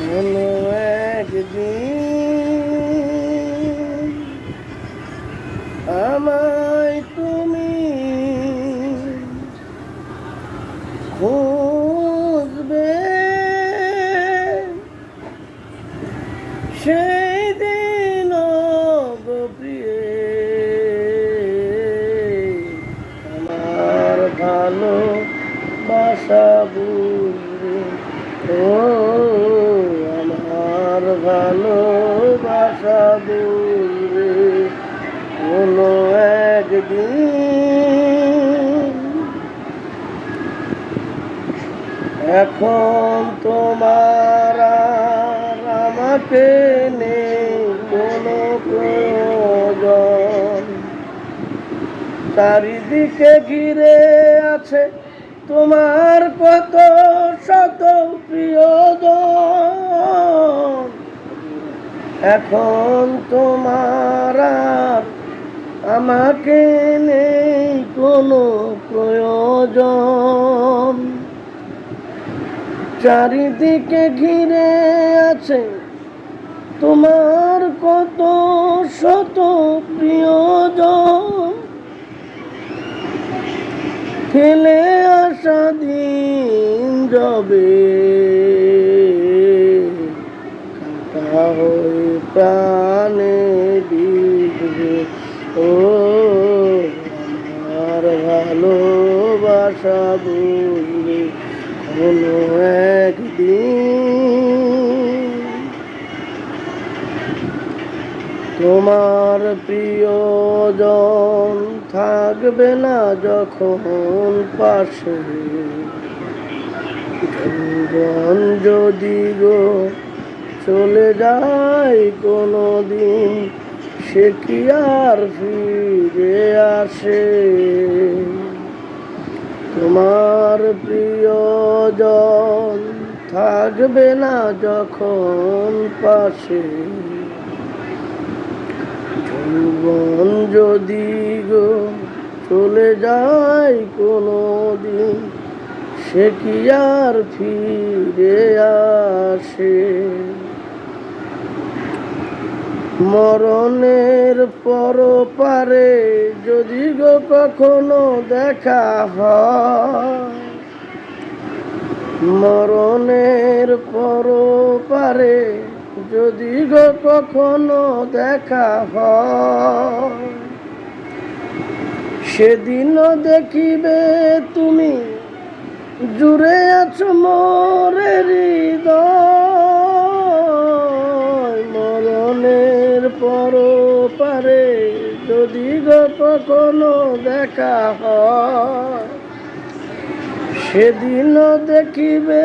কোনো একদিন আমায় তুমি খুঁজবে, সেই দিন গো প্রিয়ে আমার ভালোবাসা বুঝবে। ও আমার ভালোবাসা বুঝবে কোনো একদিন। এখন তোমার আর আমাকে নেই কোনো প্রয়োজন, চারিদিকে ঘিরে আছে তোমার কত শত প্রিয়জন। এখন তোমার আর আমাকে নেই কোনো প্রয়োজন, চারিদিকে ঘিরে আছে তোমার কত শত প্রিয়জন। ফেলে আসা দিন যাবে, কাঁটা হয়ে প্রাণে বিঁধবে। ও আমার ভালোবাসা বুঝবে কোনো একদিন। তোমার প্রিয়জন থাকবে না যখন পাশে, জীবন যদি গো চলে যায় কোনো দিন, সে কি আর ফিরে আসে? তোমার প্রিয়জন থাকবে না যখন পাশে, জীবন যদি গো চলে যায় কোনো দিন, সে কি আর ফিরে আসে? মরণের পরপারে যদি গো কখনো দেখা হয়, মরণের পরপারে যদি গো কখনো দেখা হয়, সেদিনও দেখিবে তুমি জুড়ে আছো মোরে হৃদয়। মরণের পরপারে যদি গো কখনো দেখা হয়, সেদিনও দেখিবে